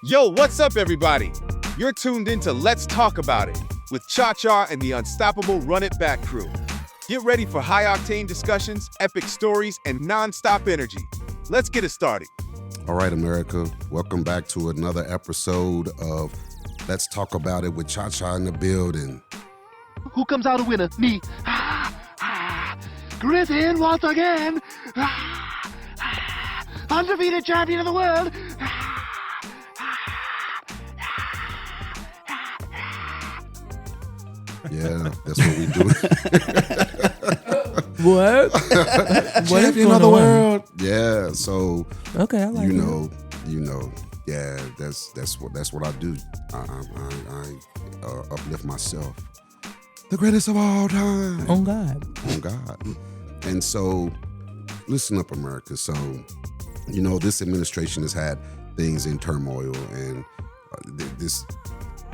Yo, what's up, everybody? You're tuned into Let's Talk About It with Cha-Cha and the unstoppable Run It Back crew. Get ready for high-octane discussions, epic stories, and non-stop energy. Let's get it started. All right, America, welcome back to another episode of Let's Talk About It with Cha-Cha in the building. Who comes out a winner? Me. Griffin once again. Undefeated champion of the world. Yeah, that's what we do. What? Champion of the world. Yeah, so Okay, I like you know, yeah, that's what I do. I uplift myself. The greatest of all time. On God. On God. And so, listen up, America. So, you know, this administration has had things in turmoil, and this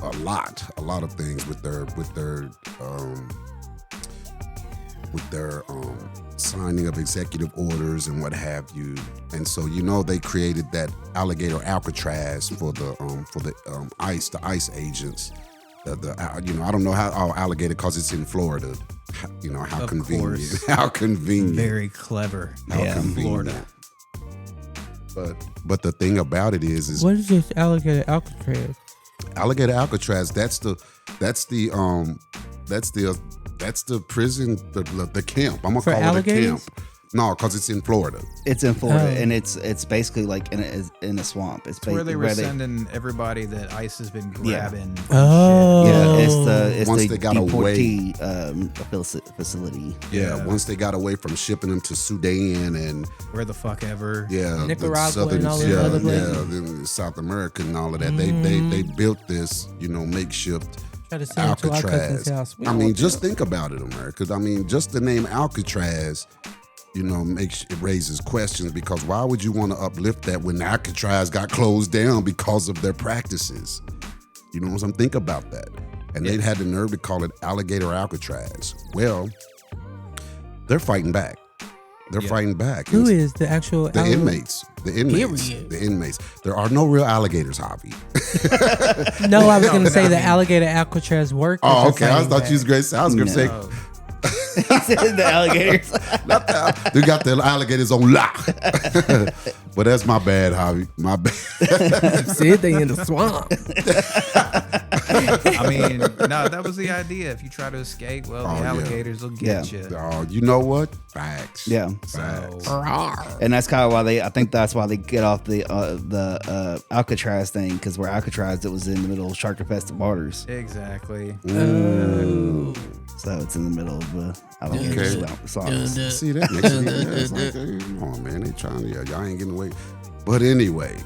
a lot of things with their signing of executive orders and what have you. And so, you know, they created that Alligator Alcatraz for the ICE agents. I don't know how alligator, because it's in Florida. You know how of convenient. Course. How convenient. Very clever. How convenient. Florida. But the thing about it is What is this Alligator Alcatraz? Alligator Alcatraz. That's the prison, the camp. I'm gonna For call alligators? it a camp. No, because it's in Florida. It's in Florida, Oh. and it's basically like in a swamp. It's Where they were sending everybody that ICE has been grabbing. Oh. Yeah, it's Once the they got away. deportee facility. Yeah, once they got away from shipping them to Sudan and Where the fuck ever. Nicaragua and all those other places. then South America and all of that. They built this, makeshift Try to send it to our cousin's Alcatraz. house. We I don't mean, want just that. think about it, America. I mean, just the name Alcatraz, it raises questions, because why would you want to uplift that when Alcatraz got closed down because of their practices? You know what I'm saying? Think about that. And they had the nerve to call it Alligator Alcatraz. Well, they're fighting back. They're fighting back. Who is the actual The inmates. The inmates. Period. The inmates. There are no real alligators, Javi. No, I was going to say the Alligator Alcatraz workers. Oh, are okay. I fighting thought back. you was great. I was going to say, The alligators. we got the alligators on lock. But that's my bad, Javi. My bad. See, they in the swamp. I mean, no, that was the idea. If you try to escape, well, the yeah. alligators will get you. Oh, you know what? Facts. Yeah. Facts. And that's kind of why I think that's why they get off the Alcatraz thing, because where Alcatraz, it was in the middle of shark-infested waters. Exactly. So it's in the middle of the alligator Okay. swamps. See, that makes me it's like, come on, man. They trying to, y'all ain't getting away. But anyway,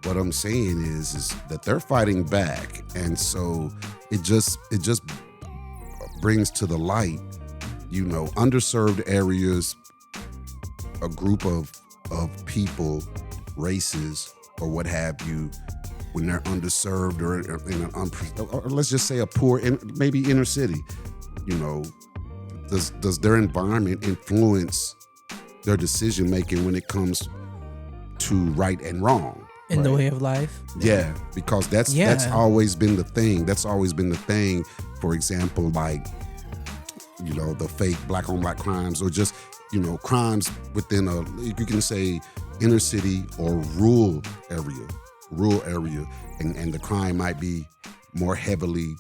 what I'm saying is that they're fighting back. And so it just brings to the light, underserved areas, a group of people, races, or what have you, when they're underserved or in an or let's just say a poor, maybe inner city, does their environment influence their decision making when it comes to right and wrong? In the way of life. Yeah, because that's always been the thing. That's always been the thing. For example, like, the fake black on black crimes, or just, crimes within you can say inner city or rural area, and the crime might be more heavily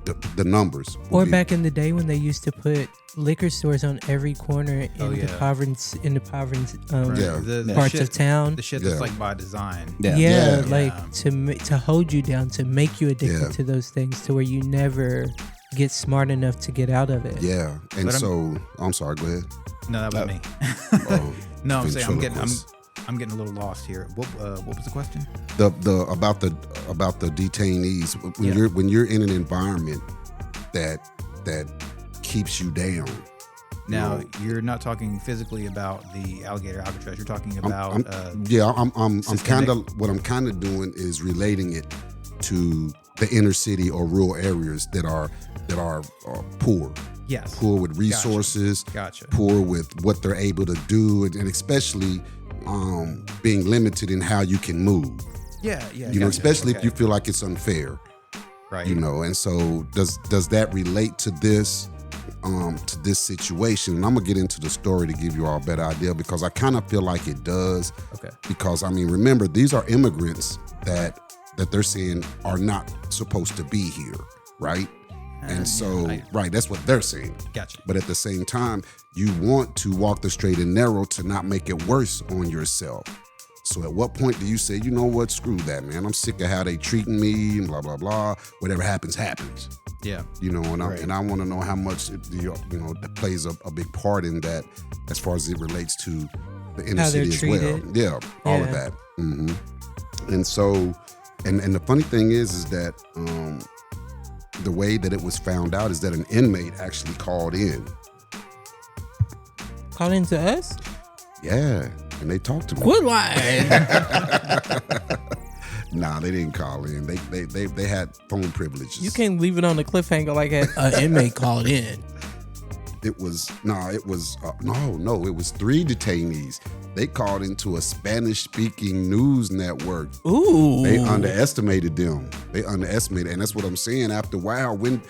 the numbers. Or back in the day when they used to put liquor stores on every corner in the impoverished parts shit, of town. The shit that's like by design. Yeah, to hold you down, to make you addicted to those things, to where you never get smart enough to get out of it. Yeah, and I'm sorry. Go ahead. No, that was me. Oh, No, I'm saying I'm getting a little lost here. What was the question? The about the detainees, when you're in an environment that keeps you down. Now, you're not talking physically about the Alligator Alcatraz. You're talking about what I'm kind of doing is relating it to the inner city or rural areas that are poor. Yes. Poor with resources. Gotcha. Poor with what they're able to do, and especially being limited in how you can move. Yeah. You know, especially if you feel like it's unfair. Right. You know, and so does that relate to this situation? And I'm gonna get into the story to give you all a better idea, because I kind of feel like it does. Okay. Because I mean, remember, these are immigrants that they're saying are not supposed to be here, right? And so, right, that's what they're saying. Gotcha. But at the same time, you want to walk the straight and narrow to not make it worse on yourself. So at what point do you say, you know what, screw that, man. I'm sick of how they treating me and blah, blah, blah. Whatever happens, happens. Yeah. You know, and I want to know how much, that plays a big part in that as far as it relates to the inner How they're city as treated. well. Yeah, all of that. And so, and the funny thing is that the way that it was found out is that an inmate actually called in. Call into us? Yeah, and they talked to me. Quit lying. Nah, they didn't call in. They had phone privileges. You can't leave it on the cliffhanger like an inmate called in. It was 3 detainees. They called into a Spanish-speaking news network. Ooh. They underestimated them. And that's what I'm saying. After a while, when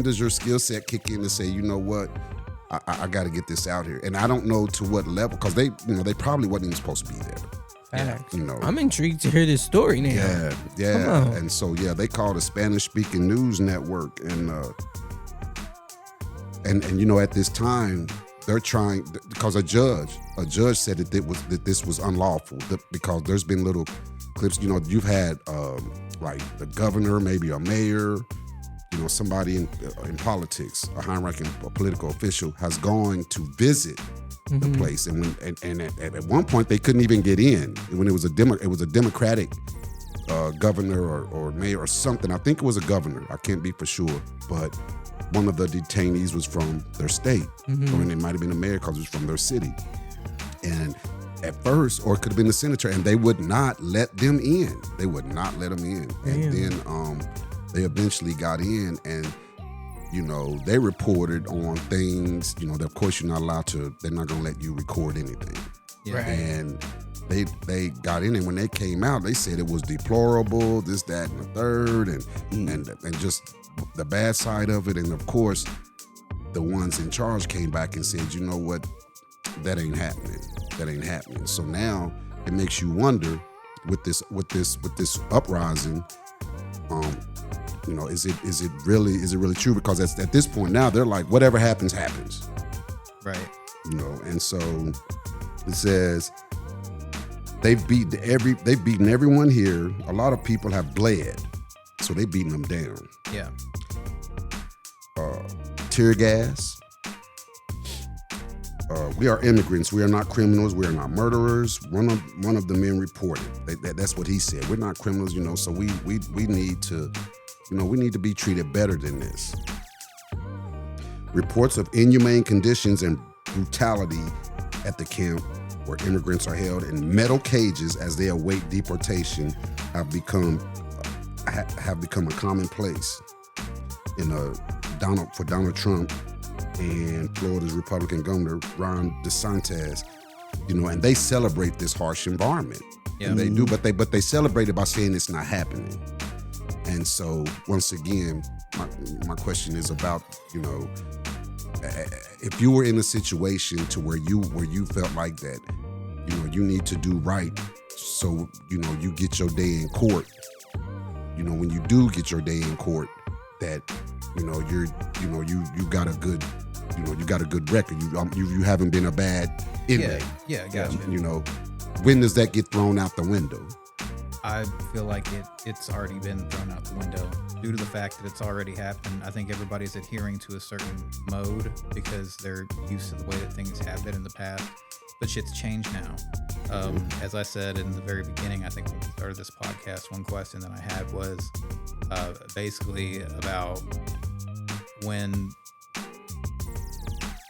does your skill set kick in to say, you know what, I got to get this out here? And I don't know to what level, because they probably wasn't even supposed to be there. Facts. You know. I'm intrigued to hear this story now. Yeah. Come on. And so they called a Spanish-speaking news network, and at this time they're trying, because a judge said that this was unlawful, because there's been little clips. You know, you've had like the governor, maybe a mayor, somebody in politics, a high-ranking political official has gone to visit the place, and at one point they couldn't even get in when it was a Democratic governor or mayor or something. I think it was a governor. I can't be for sure, but one of the detainees was from their state, or it might have been a mayor because it was from their city. And at first, or it could have been the senator, and they would not let them in. They would not let them in. Damn. And then they eventually got in, and they reported on things. That of course you're not allowed to. They're not going to let you record anything. Yeah. Right. And they got in, and when they came out, they said it was deplorable, this, that, and the third, and just the bad side of it. And of course, the ones in charge came back and said, you know what, that ain't happening. So now it makes you wonder with this uprising, is it really true? Because at this point now they're like, whatever happens, happens. Right. And so it says they've beaten everyone here. A lot of people have bled, so they've beaten them down. Yeah. Tear gas. We are immigrants. We are not criminals. We are not murderers. One of the men reported. That's what he said. We're not criminals, so we need to, we need to be treated better than this. Reports of inhumane conditions and brutality at the camp where immigrants are held in metal cages as they await deportation have become a commonplace for Donald Trump and Florida's Republican governor Ron DeSantis, and they celebrate this harsh environment. Yeah. And they do, but they celebrate it by saying it's not happening. And so once again, my question is about, if you were in a situation to where you felt like that, you need to do right, so you get your day in court. When you do get your day in court, that you got a good record. You haven't been a bad inmate. Yeah, gotcha. When does that get thrown out the window? I feel like it's already been thrown out the window due to the fact that it's already happened. I think everybody's adhering to a certain mode because they're used to the way that things have been in the past. But shit's changed now. As I said in the very beginning, I think when we started this podcast, one question that I had was basically about when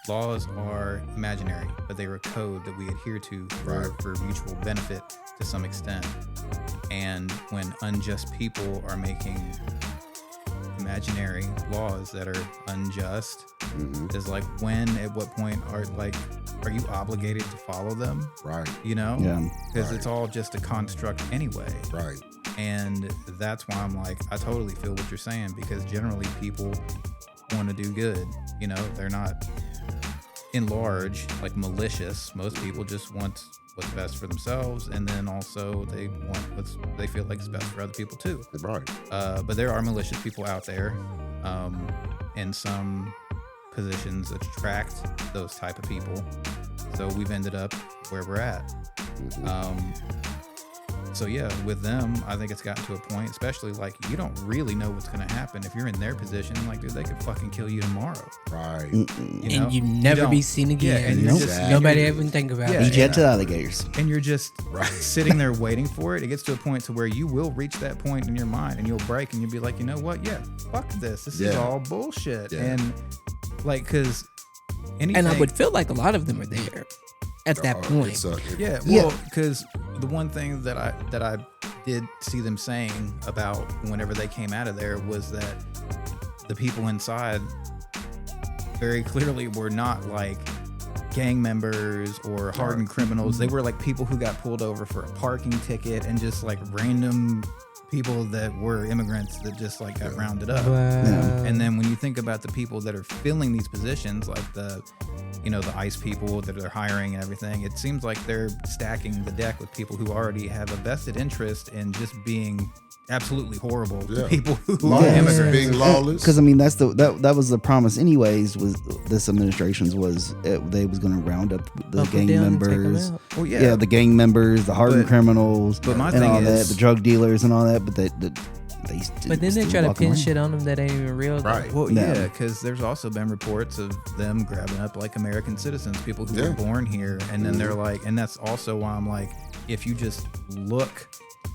laws are imaginary, but they are a code that we adhere to for mutual benefit to some extent. And when unjust people are making imaginary laws that are unjust, is like at what point are are you obligated to follow them? Right. You know? Yeah. Because Right. it's all just a construct anyway. Right. And that's why I'm like, I totally feel what you're saying, because generally people want to do good. You know, they're not in large, like malicious. Most people just want what's best for themselves, and then also they want what they feel like is best for other people too. Right. But there are malicious people out there, and some positions attract those type of people. So we've ended up where we're at. So yeah, with them, I think it's gotten to a point, especially like you don't really know what's going to happen if you're in their position. Like, dude, they could fucking kill you tomorrow. Right. You know? And you never be don't. seen again. Yeah, and you're just, Nobody and you're- even think about Yeah, it. Be jet to the alligators. and you're just Right. sitting there waiting for it. It gets to a point to where you will reach that point in your mind, and you'll break, and you'll be like, you know what? Yeah, fuck this. This is Yeah. all bullshit. Yeah. And like, because anything, And I would feel like a lot of them are there at that point. yeah, Yeah. well, because the one thing that I did see them saying about whenever they came out of there was that the people inside very clearly were not like gang members or hardened criminals. They were like people who got pulled over for a parking ticket and just like random people that were immigrants that just like got rounded up. Wow. And then when you think about the people that are filling these positions, like the ICE people that they're hiring and everything, it seems like they're stacking the deck with people who already have a vested interest in just being absolutely horrible to Yeah. people who are Lawless, immigrants. being lawless. Because I mean, that was the promise, anyways. Was this administration's they was going to round up the Buckle gang down and take 'em members? out. Well, Yeah, the gang members, the hardened But- criminals, but my and thing all that, is- the drug dealers and all that. But they But then they try to pin shit on them that ain't even real. Right. Well, No. yeah, because there's also been reports of them grabbing up like American citizens, people who Yeah. were born here, and then they're like, and that's also why I'm like, if you just look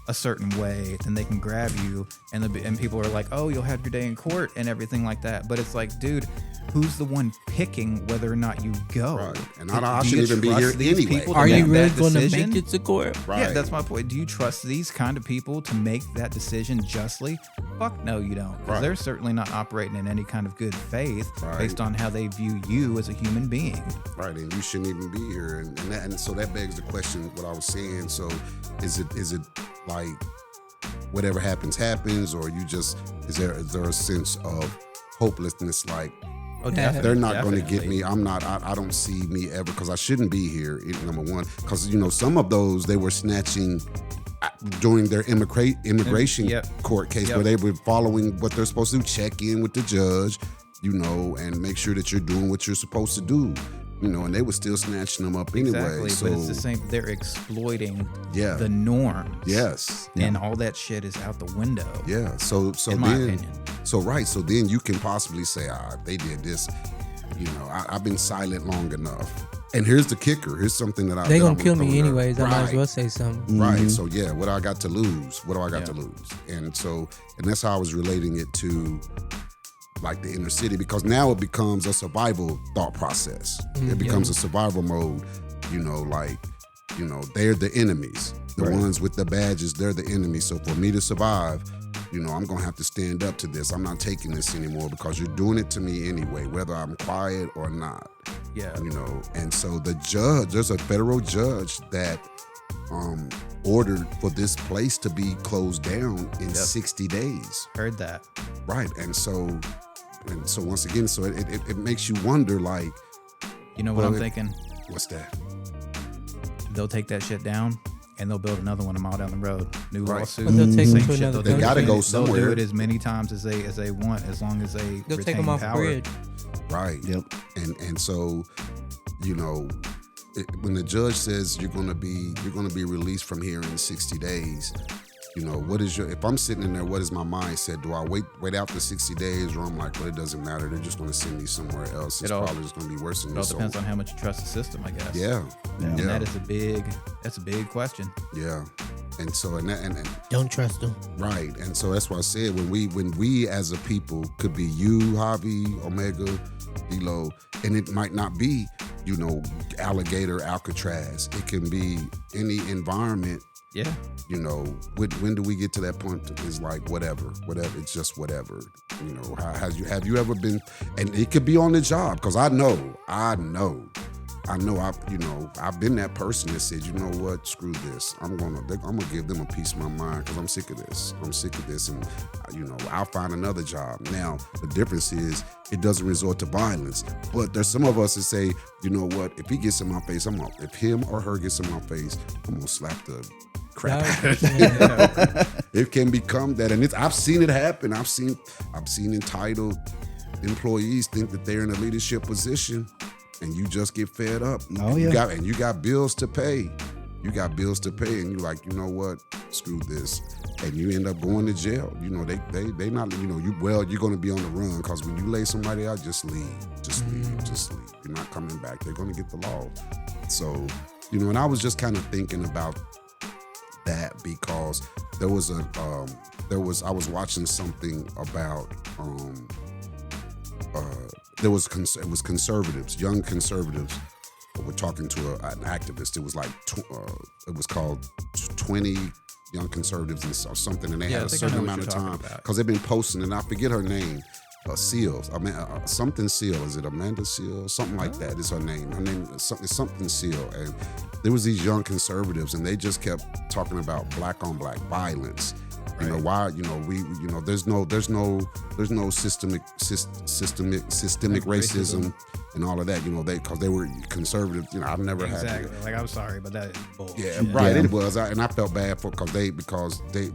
a certain way, then they can grab you, and people are like, oh, you'll have your day in court and everything like that. But it's like, dude, who's the one picking whether or not you go? Right. And I Do you shouldn't even be trust here these anyway. people to Are you make really that going to decision? make it to court? Right. Yeah, that's my point. Do you trust these kind of people to make that decision justly? Fuck no, you don't. Because Right. they're certainly not operating in any kind of good faith Right. based on how they view you as a human being. Right, and you shouldn't even be here, and so that begs the question. What I was saying. So, is it like whatever happens, or you just is there a sense of hopelessness? Like Oh, they're not going to get definitely. me. I'm not. I don't see me ever because I shouldn't be here. Number one, because some of those they were snatching during their immigration Yep. court case Yep. where they were following what they're supposed to do, check in with the judge, and make sure that you're doing what you're supposed to do. And they were still snatching them up anyway. Exactly, So but it's the same. They're exploiting Yeah. the norms. yes, And all that shit is out the window. yeah. So In my then, opinion. so then you can possibly say, they did this. I've been silent long enough. And here's the kicker. Here's something that They that gonna wanna kill throw me there. anyways. I might as Right. well say something. Right. So yeah, what do I got to lose? What do I got to Yeah. lose? And that's how I was relating it to like the inner city, because now it becomes a survival thought process. It becomes a survival mode. They're the enemies. The ones with the badges, they're the enemies. So for me to survive, I'm gonna have to stand up to this. I'm not taking this anymore because you're doing it to me anyway, whether I'm quiet or not. Yeah. And so there's a federal judge that ordered for this place to be closed down in 60 days. Heard that. Right. And so once again, so it makes you wonder, like, You know what Well, I'm thinking? what's that? They'll take that shit down and they'll build another one a mile down the road. New Right. lawsuit. But they'll take them same to shit. another They'll do country. They it- gotta go They'll somewhere. do it as many times as they want, as long as they They'll retain take them off power. grid. Right. Yep. And so, when the judge says you're gonna be released from here in 60 days, if I'm sitting in there, what is my mindset? Do I wait out the 60 days, or I'm like, well, it doesn't matter. They're just gonna send me somewhere else. It's It all- probably just gonna be worse than It all this. depends on how much you trust the system, I guess. Yeah. And Yeah. that's a big question. Yeah. And so, and Don't trust them. right. And so that's why I said when we as a people, could be you, Javi, Omega, D-Lo, and it might not be, Alligator Alcatraz. It can be any environment. Yeah. When do we get to that point? It's like whatever. It's just whatever. Have you ever been? And it could be on the job, because I know I know I've been that person that said, you know what, screw this. I'm gonna give them a piece of my mind because I'm sick of this. And I'll find another job. Now the difference is it doesn't resort to violence. But there's some of us that say, you know what, if he gets in my face, if him or her gets in my face, I'm gonna slap the crap out of it. It can become that, and I've seen it happen. I've seen entitled employees think that they're in a leadership position, and you just get fed up. Oh, and yeah. You got bills to pay. And you're like, you know what? Screw this, and you end up going to jail. You know, they not. You know, you're going to be on the run because when you lay somebody out, just leave. You're not coming back. They're going to get the law. So, and I was just kind of thinking about that because I was watching something about it was conservatives, young conservatives were talking to an activist. It was like it was called 20 young conservatives or something, and they had a certain amount of time because they've been posting, and I forget her name. Seals, something Seal. Is it Amanda Seal? Something like that is her name. Her name is something Seal. And there was these young conservatives, and they just kept talking about black on black violence. Right. You know why? There's no systemic racism and all of that. Because they were conservative. I've never had exactly. Like, I'm sorry, but that is bullshit. Yeah, right. Yeah. It was, and I felt bad because they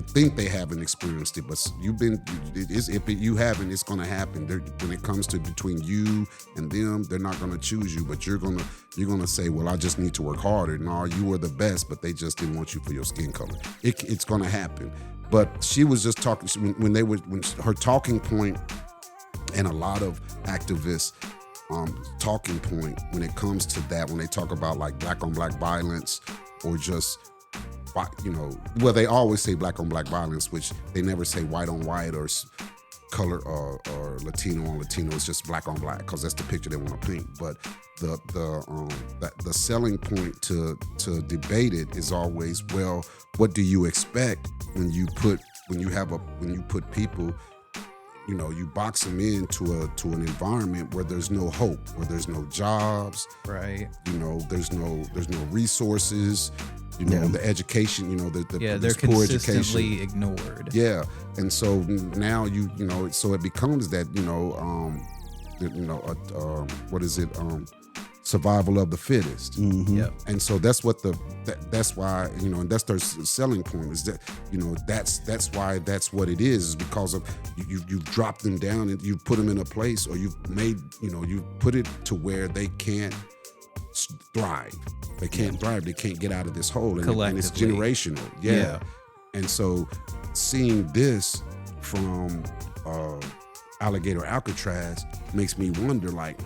think they haven't experienced it, but if you haven't, it's going to happen. When it comes to between you and them, they're not going to choose you, but you're gonna say, well, I just need to work harder. No, you were the best, but they just didn't want you for your skin color. It's going to happen. But she was just talking when her talking point, and a lot of activists. Talking point when it comes to that, when they talk about like black on black violence or just, they always say black on black violence, which they never say white on white or color or Latino on Latino. It's just black on black because that's the picture they want to paint. But the selling point to debate it is always, well, what do you expect when you put people, you box them into an environment where there's no hope, where there's no jobs, right? There's no resources, the education, they're poor consistently education. ignored. Yeah, and so now so it becomes that what is it? Survival of the fittest. Mm-hmm. Yep. And so that's what that's why, and that's their selling point is that, that's why that's what it is because of you've dropped them down and you've put them in a place, or you've made, you've put it to where they can't thrive. They can't thrive. They can't get out of this hole. And it's generational. Yeah. And so seeing this from Alligator Alcatraz makes me wonder, like,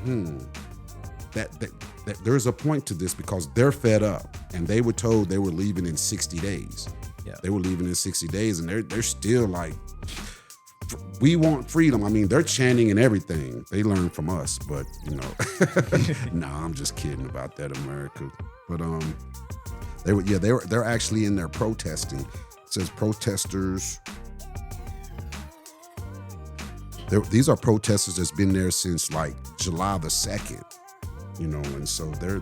that there's a point to this because they're fed up, and they were told they were leaving in 60 days. Yeah. They were leaving in 60 days, and they're still like, we want freedom. I mean, they're chanting and everything. They learn from us, but no, I'm just kidding about that, America. But they're actually in there protesting. It says protesters. These are protesters that's been there since like July the 2nd. And so they're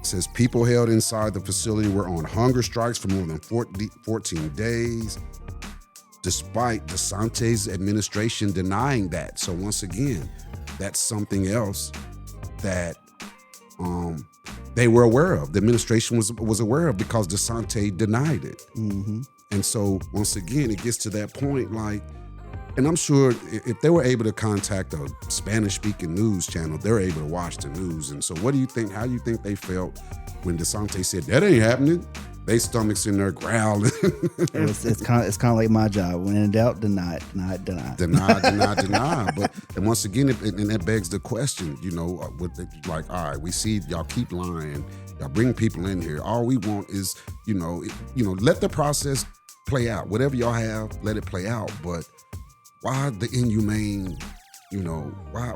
says people held inside the facility were on hunger strikes for more than 14 days, despite DeSantis' administration denying that. So once again, that's something else that they were aware of. The administration was aware of because DeSantis denied it. Mm-hmm. And so once again, it gets to that point, like, and I'm sure if they were able to contact a Spanish-speaking news channel, they're able to watch the news. And so what do you think, how you think they felt when DeSantis said, that ain't happening? They stomachs in there growling. It's kind of like my job. When in doubt, deny. Deny. But and once again, and that begs the question, all right, we see y'all keep lying. Y'all bring people in here. All we want is, let the process play out. Whatever y'all have, let it play out. But why the inhumane, why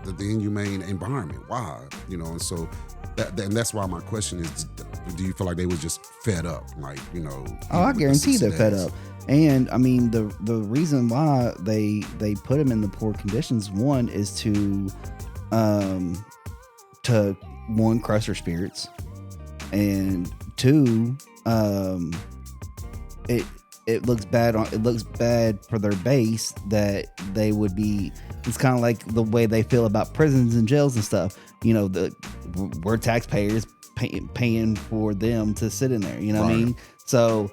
the inhumane environment? Why? And so that's why my question is, do you feel like they were just fed up? Like, I guarantee they're fed up. And I mean, the reason why they put them in the poor conditions, one is to to one, crush their spirits, and two, it looks bad for their base that they would be. It's kind of like the way they feel about prisons and jails and stuff. You know, we're taxpayers paying for them to sit in there. You know what I mean? So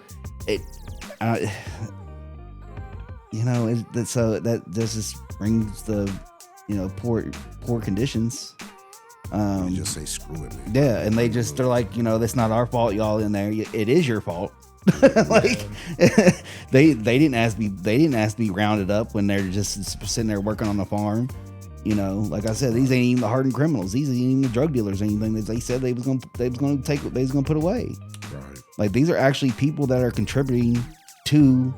so that just brings the poor conditions. You just say screw it, man. Yeah, and they're like, that's not our fault, y'all in there. It is your fault. Like they didn't ask to be rounded up when they're just sitting there working on the farm. Like I said, these ain't even the hardened criminals. These ain't even the drug dealers or anything that they said they was gonna put away. Right. Like these are actually people that are contributing to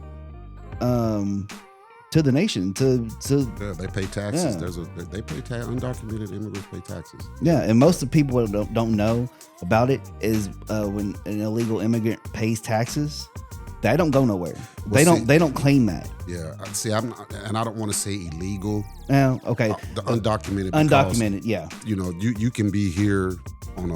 the nation. Yeah, they pay taxes. Yeah. They pay undocumented immigrants pay taxes. Yeah, and most of the people that don't know about it is when an illegal immigrant pays taxes, they don't go nowhere. Well, They don't claim that. Yeah, see, I don't want to say illegal. Yeah, okay. The undocumented. Undocumented, yeah. You can be here on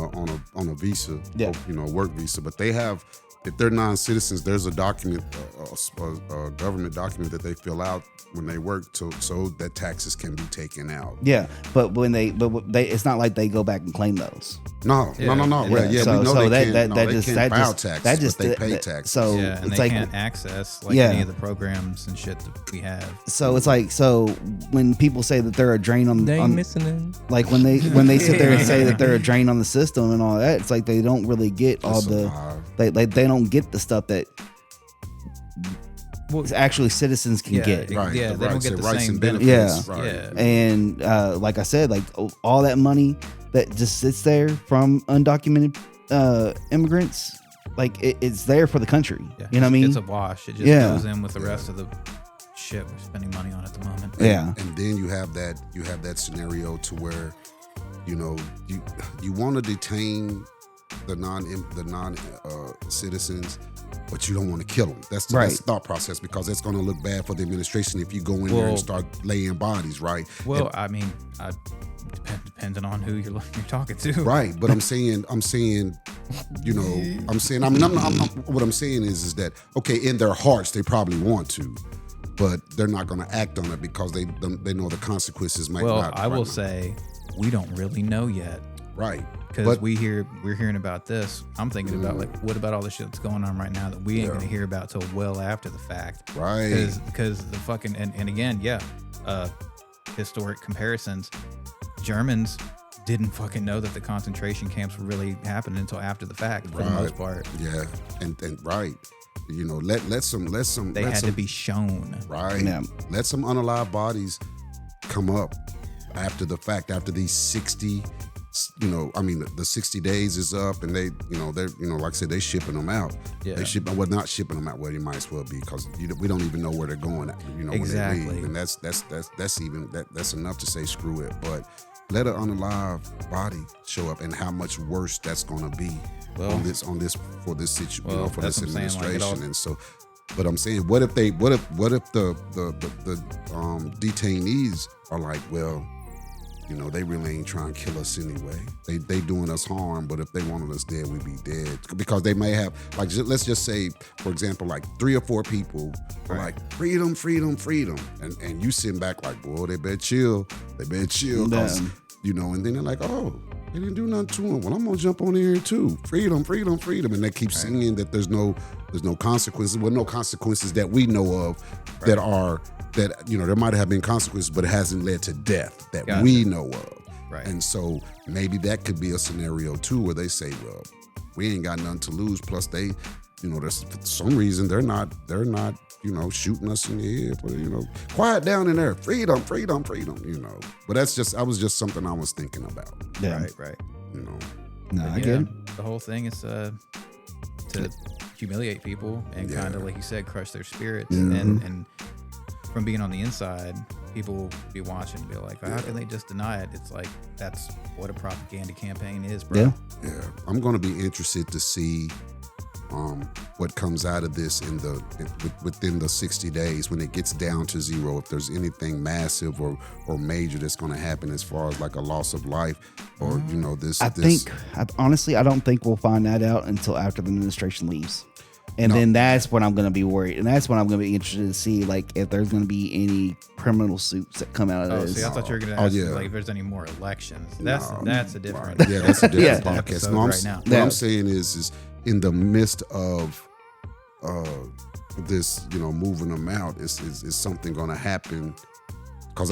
a visa, yeah. Work visa, but they have. If they're non-citizens, there's a document, a government document that they fill out when they work, so that taxes can be taken out. Yeah, but it's not like they go back and claim those. No. Yeah, we know they can't file taxes, but they pay taxes. So yeah, and it's they like, can't access any of the programs and shit that we have. So it's like, when people say that they're a drain on, they ain't missing it. Like when they sit there and say that they're a drain on the system and all that, it's like they don't really get all they don't get the stuff that actually citizens can get. Right. Yeah, they don't get the rights same and benefits. Yeah. Right. Yeah. And like I said, like all that money that just sits there from undocumented immigrants, like it's there for the country. Yeah. You know what I mean? It's a wash. It just goes in with the rest of the shit we're spending money on at the moment. Yeah. And then you have that scenario to where, you want to detain the non citizens, but you don't want to kill them. That's the thought process, because it's going to look bad for the administration if you go in there and start laying bodies, right? Well, depending on who you're talking to, right? But what I'm saying is that, okay, in their hearts they probably want to, but they're not going to act on it because they know the consequences might not. Well, I will say we don't really know yet, right? Because we're hearing about this. I'm thinking about what about all the shit that's going on right now that we ain't gonna hear about till well after the fact, right? Because the fucking and again, historic comparisons. Germans didn't fucking know that the concentration camps were really happening until after the fact, for the most part. Yeah, and right. Let some had to be shown, right? Yeah. Let some unalive bodies come up after the fact, after these 60. The 60 days is up, and they're like I said, they shipping them out. Yeah. Not shipping them out. Well, you might as well be, because we don't even know where they're going. Exactly. When they leave, and that's enough to say screw it. But let an unalive body show up, and how much worse that's going to be for this administration. And so, but I'm saying, what if the detainees are like, well, they really ain't trying to kill us anyway. They doing us harm, but if they wanted us dead, we'd be dead. Because they may have, like, let's just say, for example, like 3 or 4 people are like, freedom, freedom, freedom. And you sitting back like, boy, they better chill. Cause, and then they're like, oh, they didn't do nothing to them. Well, I'm going to jump on here too. Freedom, freedom, freedom. And they keep singing that there's no consequences. Well, no consequences that we know of that there might have been consequences, but it hasn't led to death that we know of. Right. And so maybe that could be a scenario too, where they say, well, we ain't got nothing to lose. Plus they, there's for some reason they're not shooting us in the head. But, quiet down in there. Freedom, freedom, freedom, But that was just something I was thinking about. Yeah. Right. No, I get it. The whole thing is to humiliate people and kind of, like you said, crush their spirits. And from being on the inside, people will be watching and be like, how can they just deny it? It's like, that's what a propaganda campaign is, bro. Yeah. I'm going to be interested to see what comes out of this within the 60 days when it gets down to zero. If there's anything massive or major that's going to happen as far as like a loss of life or this. Honestly, I don't think we'll find that out until after the administration leaves. And then that's when I'm going to be worried. And that's when I'm going to be interested to see, like, if there's going to be any criminal suits that come out of this. See, I thought you were going to ask like, if there's any more elections. That's a different right. Yeah, that's a different podcast. No, right now. What I'm saying is in the midst of this, moving them out, is something going to happen? Because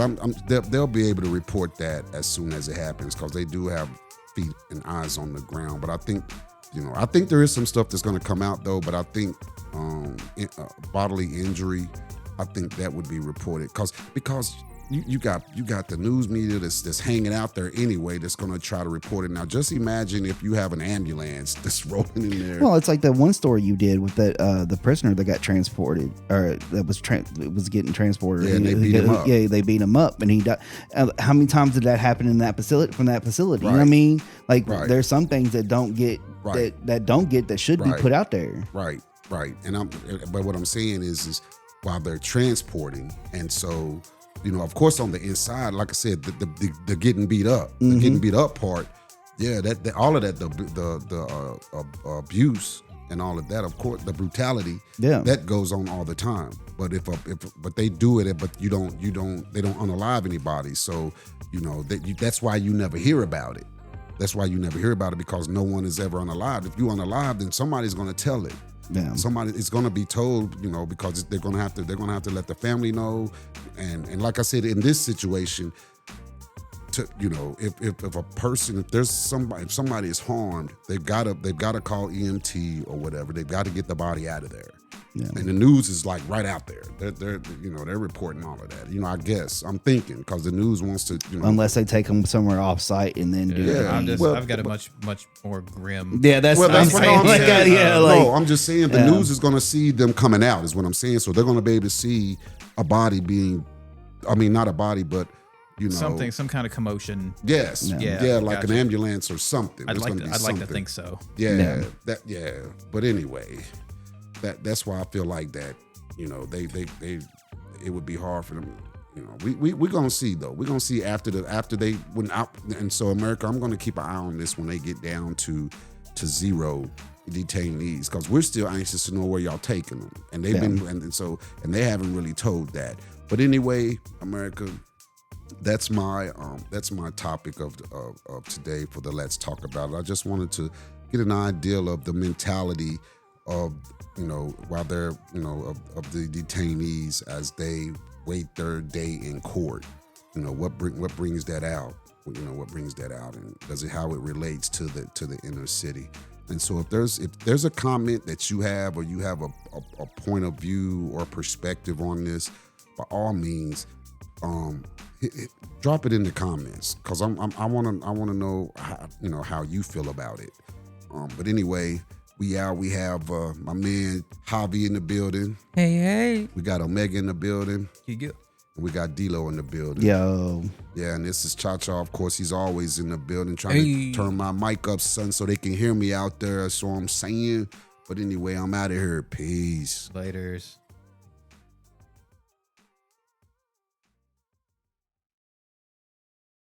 they'll be able to report that as soon as it happens, because they do have feet and eyes on the ground. But I think there is some stuff that's going to come out though. But I think bodily injury, I think that would be reported because you got the news media that's hanging out there anyway that's going to try to report it. Now, just imagine if you have an ambulance that's rolling in there. Well, it's like that one story you did with that the prisoner that got transported or that was getting transported. Yeah, and they beat him up. Yeah, they beat him up, and he died. How many times did that happen in that facility? From that facility, right. You know what I mean? Like, there's some things that don't get that should be put out there. Right. But what I'm saying is while they're transporting, and so. Of course, on the inside, like I said, the getting beat up, the getting beat up part, that all of that, the abuse and all of that, of course, the brutality, that goes on all the time. But but they do it, but they don't unalive anybody. So that's why you never hear about it. That's why you never hear about it, because no one is ever unalived. If you unalive, then somebody's going to tell it. Yeah. Somebody is going to be told, because they're going to have to let the family know, and like I said, in this situation, if a person, if somebody is harmed, they've got to call EMT or whatever. They've got to get the body out of there. Yeah. And the news is like right out there. They're reporting all of that. I guess I'm thinking because the news wants to. Unless they take them somewhere off site and then do it. I've got a much more grim. Yeah, that's what I'm saying. No, I'm just saying the news is going to see them coming out. Is what I'm saying. So they're going to be able to see a body being. I mean, not a body, but. Some kind of commotion. Yes, like an ambulance or something. I'd like to think so. Yeah. But anyway. That's why I feel like that, it would be hard for them. We're gonna see though. We're gonna see after they when out, and so America, I'm gonna keep an eye on this when they get down to zero detainees, because we're still anxious to know where y'all taking them, and they've been and they haven't really told that. But anyway, America, that's my topic of today for the Let's Talk About It. I just wanted to get an idea of the mentality of while they're of the detainees as they wait their day in court. What brings that out? What brings that out, and how it relates to the inner city. And so if there's a comment that you have, or you have a point of view or perspective on this, by all means, drop it in the comments, because I want to know how you feel about it. But anyway. We have my man Javi in the building. Hey. We got Omega in the building. You good? And we got D-Lo in the building. Yo. Yeah, and this is Cha-Cha. Of course, he's always in the building trying to turn my mic up, son, so they can hear me out there. That's what I'm saying. But anyway, I'm out of here. Peace. Laters.